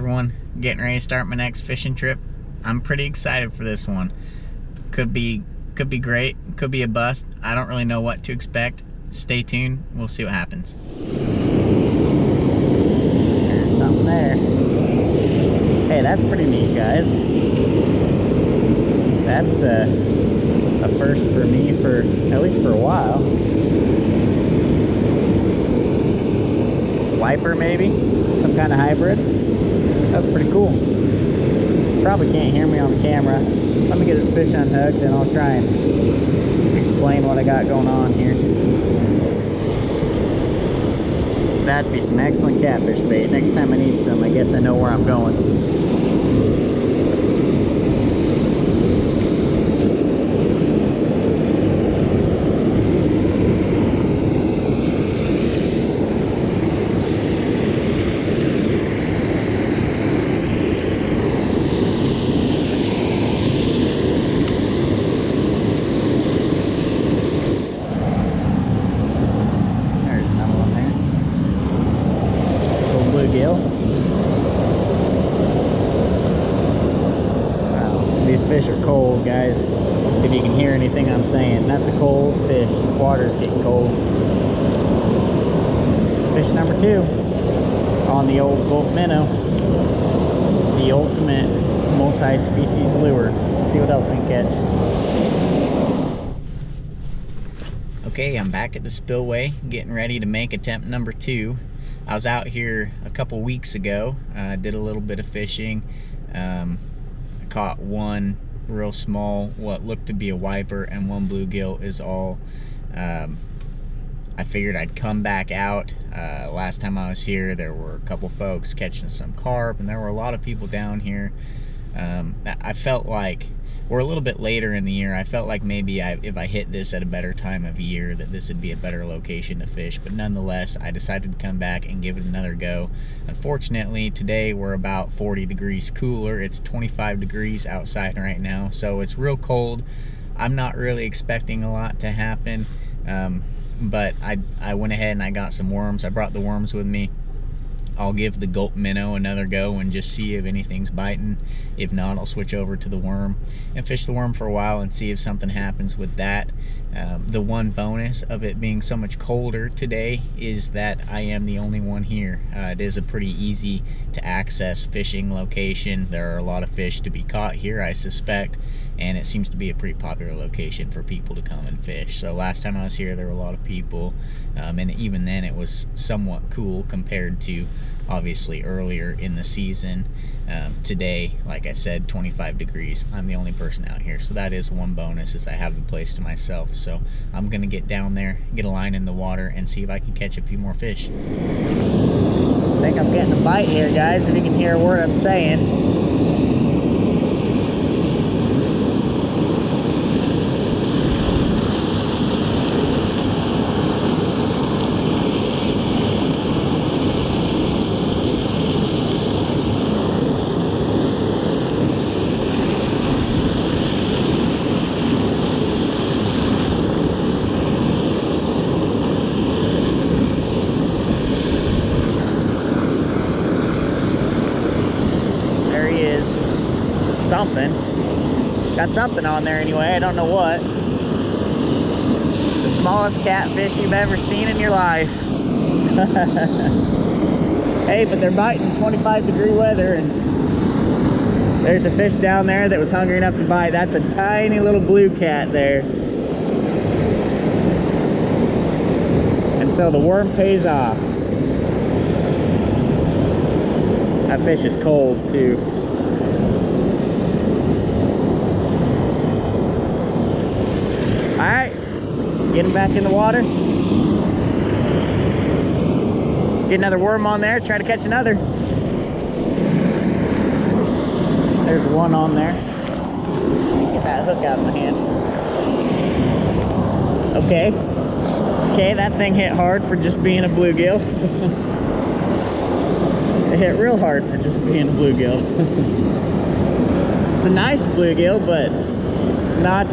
everyone. Getting ready to start my next fishing trip. I'm pretty excited for this one. Could be great, could be a bust. I don't really know what to expect. Stay tuned, we'll see what happens. There's something there. Hey, that's pretty neat, guys. That's a first for me, for at least for a while. Wiper maybe? Some kind of hybrid? That's pretty cool. Probably can't hear me on the camera. Let me get this fish unhooked and I'll try and explain what I got going on here. That'd be some excellent catfish bait. Next time I need some, I guess I know where I'm going. Wow, these fish are cold, guys. If you can hear anything I'm saying, that's a cold fish. Water's getting cold. Fish number 2 on the old Gold minnow, the ultimate multi-species lure. Let's see what else we can catch. Okay, I'm back at the Spillway, getting ready to make attempt number 2. I was out here a couple weeks ago, did a little bit of fishing. I caught one real small, what looked to be a wiper, and one bluegill is all. I figured I'd come back out. Last time I was here, there were a couple folks catching some carp, and there were a lot of people down here. I felt like we're a little bit later in the year. I felt like maybe if I hit this at a better time of year, that this would be a better location to fish. But nonetheless, I decided to come back and give it another go. Unfortunately, today we're about 40 degrees cooler. It's 25 degrees outside right now, so it's real cold. I'm not really expecting a lot to happen, but I went ahead and I got some worms. I brought the worms with me. I'll give the Gold minnow another go and just see if anything's biting. If not, I'll switch over to the worm and fish the worm for a while and see if something happens with that. The one bonus of it being so much colder today is that I am the only one here. It is a pretty easy to access fishing location. There are a lot of fish to be caught here, I suspect, and it seems to be a pretty popular location for people to come and fish. So last time I was here, there were a lot of people, and even then it was somewhat cool compared to obviously earlier in the season. Today, like I said, 25 degrees. I'm the only person out here, so that is one bonus, is I have the place to myself. So I'm gonna get down there, get a line in the water, and see if I can catch a few more fish. I think I'm getting a bite here, guys, if you can hear a word I'm saying. Something. Got something on there anyway, I don't know what. The smallest catfish you've ever seen in your life. Hey, but they're biting 25-degree weather, and there's a fish down there that was hungry enough to bite. That's a tiny little blue cat there. And so the worm pays off. That fish is cold too. Alright, get him back in the water. Get another worm on there, try to catch another. There's one on there. Get that hook out of my hand. Okay. Okay, that thing hit hard for just being a bluegill. It hit real hard for just being a bluegill. It's a nice bluegill, but not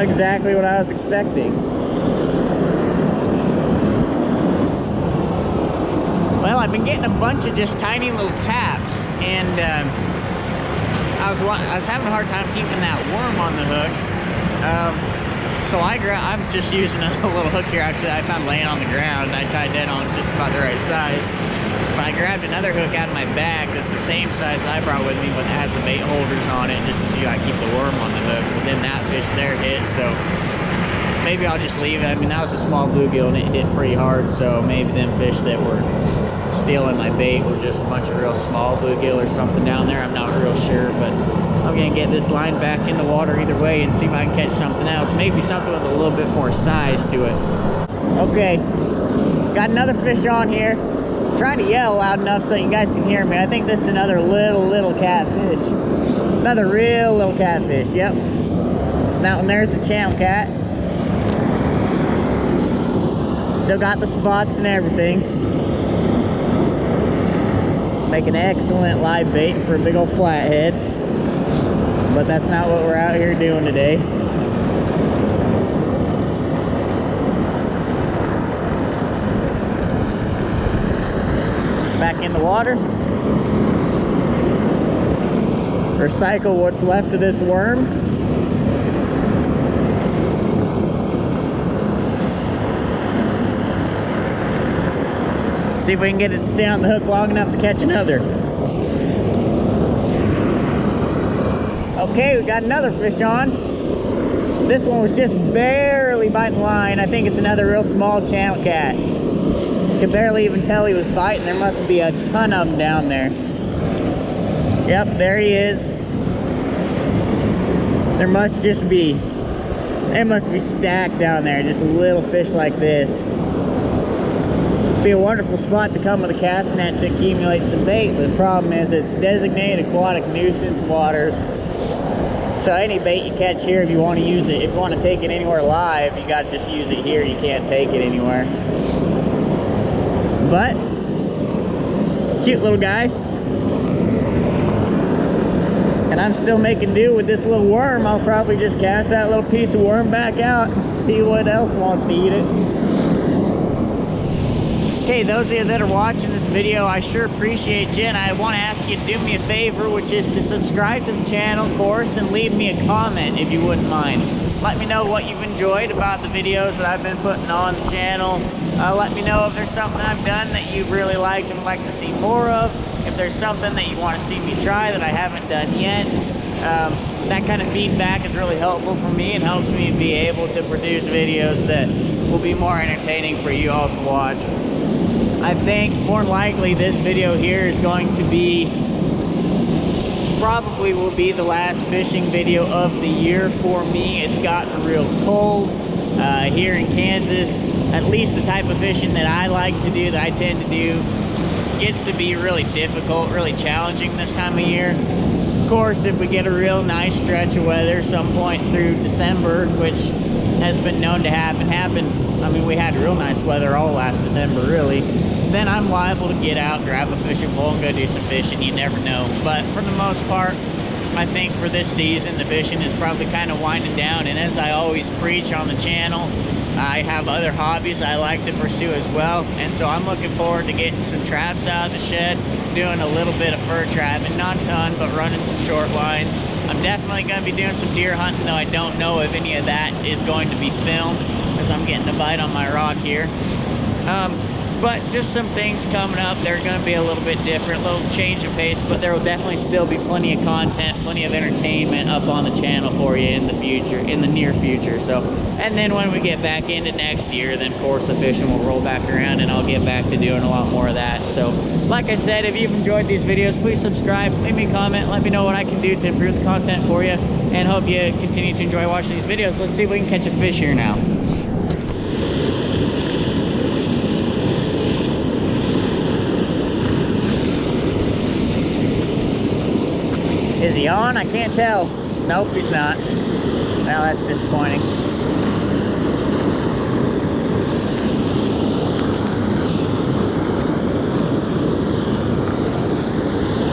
exactly what I was expecting. Well, I've been getting a bunch of just tiny little taps, and I was having a hard time keeping that worm on the hook. So I'm just using a little hook here. Actually, I found laying on the ground. I tied that on just about the right size. But I grabbed another hook out of my bag that's the same size I brought with me, but it has the bait holders on it, just to see how I keep the worm on the hook. But then that fish there hit, so maybe I'll just leave it. I mean, that was a small bluegill and it hit pretty hard, so maybe them fish that were stealing my bait were just a bunch of real small bluegill or something down there. I'm not real sure, but I'm gonna get this line back in the water either way and see if I can catch something else. Maybe something with a little bit more size to it. Okay, got another fish on here. I'm trying to yell loud enough so you guys can hear me. I think this is another little catfish. Another real little catfish, yep. That one there's a channel cat. Still got the spots and everything. Make an excellent live bait for a big old flathead. But that's not what we're out here doing today. Back in the water. Recycle what's left of this worm. See if we can get it to stay on the hook long enough to catch another. Okay, we got another fish on. This one was just barely biting line. I think it's another real small channel cat. Could barely even tell he was biting. There must be a ton of them down there. Yep, there he is. There must just be, they must be stacked down there, just little fish like this. Be a wonderful spot to come with a cast net to accumulate some bait, but the problem is it's designated aquatic nuisance waters. So any bait you catch here, if you want to use it, if you want to take it anywhere live, you got to just use it here. You can't take it anywhere. But cute little guy, and I'm still making do with this little worm. I'll probably just cast that little piece of worm back out and see what else wants to eat it. Okay, those of you that are watching this video, I sure appreciate you, and I want to ask you to do me a favor, which is to subscribe to the channel, of course, and leave me a comment if you wouldn't mind. Let me know what you've enjoyed about the videos that I've been putting on the channel. Let me know if there's something I've done that you really liked and would like to see more of. If there's something that you want to see me try that I haven't done yet. That kind of feedback is really helpful for me and helps me be able to produce videos that will be more entertaining for you all to watch. I think more likely this video here is going to be, probably will be the last fishing video of the year for me. It's gotten real cold here in Kansas. At least the type of fishing that I like to do, that I tend to do, gets to be really difficult, really challenging this time of year. Of course, if we get a real nice stretch of weather some point through December, which has been known to happen, I mean, we had real nice weather all last December, really, then I'm liable to get out, grab a fishing pole, and go do some fishing. You never know. But for the most part, I think for this season, the fishing is probably kind of winding down. And as I always preach on the channel, I have other hobbies I like to pursue as well. And so I'm looking forward to getting some traps out of the shed, doing a little bit of fur trapping, not a ton, but running some short lines. I'm definitely going to be doing some deer hunting, though I don't know if any of that is going to be filmed, as I'm getting a bite on my rod here. But just some things coming up. They're going to be a little bit different, a little change of pace, but there will definitely still be plenty of content, plenty of entertainment up on the channel for you in the future, in the near future. So, and then when we get back into next year, then of course the fishing will roll back around and I'll get back to doing a lot more of that. So, like I said, if you've enjoyed these videos, please subscribe, leave me a comment, let me know what I can do to improve the content for you, and hope you continue to enjoy watching these videos. Let's see if we can catch a fish here now. Is he on? I can't tell. Nope, he's not. Well, that's disappointing.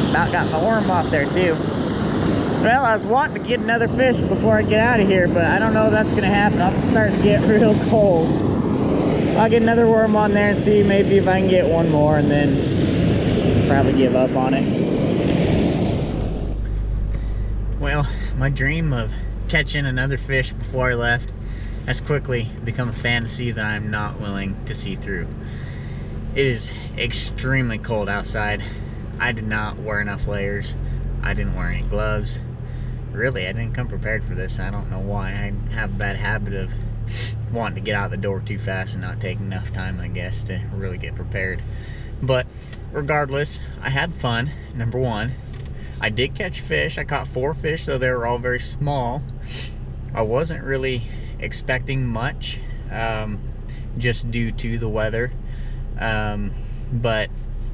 About got my worm off there too. Well, I was wanting to get another fish before I get out of here, but I don't know if that's going to happen. I'm starting to get real cold. I'll get another worm on there and see maybe if I can get one more, and then probably give up on it. Well, my dream of catching another fish before I left has quickly become a fantasy that I'm not willing to see through. It is extremely cold outside. I did not wear enough layers. I didn't wear any gloves. Really, I didn't come prepared for this. I don't know why. I have a bad habit of wanting to get out the door too fast and not taking enough time, I guess, to really get prepared. But regardless, I had fun. Number one, I did catch fish. I caught 4 fish, though they were all very small. I wasn't really expecting much, just due to the weather. But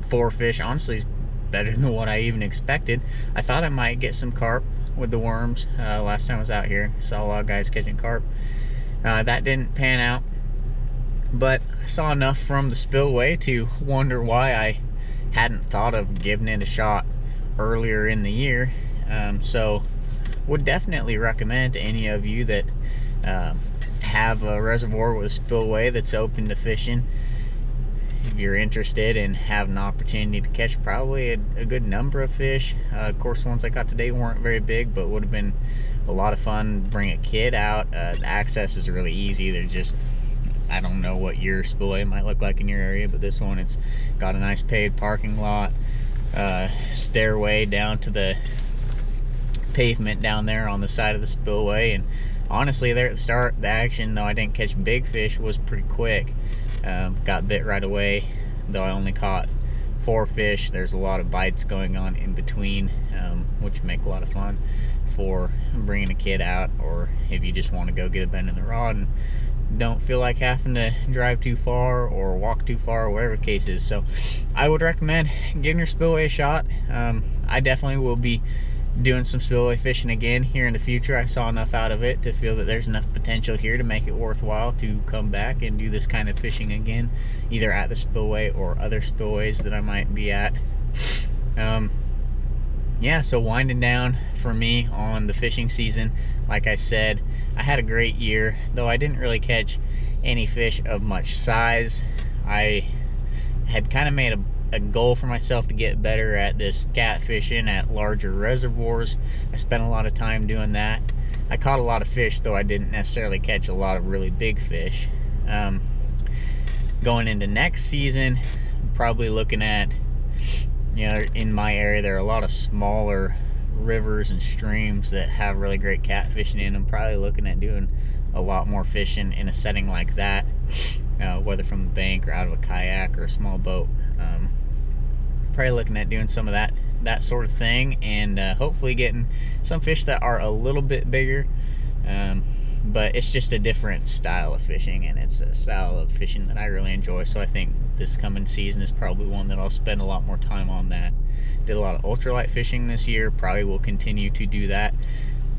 4 fish honestly is better than what I even expected. I thought I might get some carp with the worms. Last time I was out here, saw a lot of guys catching carp. That didn't pan out, but I saw enough from the spillway to wonder why I hadn't thought of giving it a shot earlier in the year. So would definitely recommend to any of you that have a reservoir with a spillway that's open to fishing, if you're interested and have an opportunity to catch probably a good number of fish. Of course, the ones I got today weren't very big, but would have been a lot of fun to bring a kid out. The access is really easy. They're just, I don't know what your spillway might look like in your area, but this one, it's got a nice paved parking lot, stairway down to the pavement down there on the side of the spillway. And honestly, there at the start, the action, though I didn't catch big fish, was pretty quick. Got bit right away, though I only caught 4 fish. There's a lot of bites going on in between, which make a lot of fun for bringing a kid out, or if you just want to go get a bend in the rod and don't feel like having to drive too far or walk too far, or whatever the case is. So I would recommend giving your spillway a shot. I definitely will be doing some spillway fishing again here in the future. I saw enough out of it to feel that there's enough potential here to make it worthwhile to come back and do this kind of fishing again, either at the spillway or other spillways that I might be at. Yeah, so winding down for me on the fishing season. Like I said, I had a great year, though I didn't really catch any fish of much size. I had kind of made a goal for myself to get better at this catfishing at larger reservoirs. I spent a lot of time doing that. I caught a lot of fish, though I didn't necessarily catch a lot of really big fish. Going into next season, probably looking at, you know, in my area there are a lot of smaller rivers and streams that have really great catfishing in them. Probably looking at doing a lot more fishing in a setting like that, whether from the bank or out of a kayak or a small boat. Probably looking at doing some of that sort of thing, and hopefully getting some fish that are a little bit bigger. But it's just a different style of fishing, and it's a style of fishing that I really enjoy. So I think this coming season is probably one that I'll spend a lot more time on. That did a lot of ultralight fishing this year, probably will continue to do that.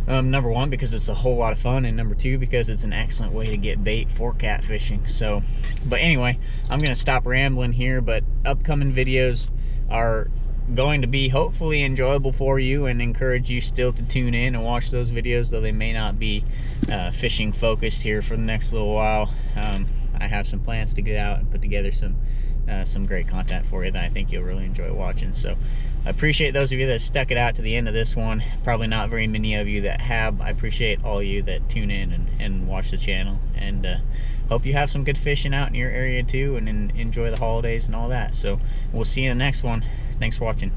Number one, because it's a whole lot of fun, and number two, because it's an excellent way to get bait for catfishing. So, but anyway, I'm gonna stop rambling here, but upcoming videos are going to be hopefully enjoyable for you, and encourage you still to tune in and watch those videos, though they may not be fishing focused here for the next little while. I have some plans to get out and put together some great content for you that I think you'll really enjoy watching. So I appreciate those of you that stuck it out to the end of this one. Probably not very many of you that have. I appreciate all you that tune in and watch the channel, and hope you have some good fishing out in your area too, and enjoy the holidays and all that. So we'll see you in the next one. Thanks for watching.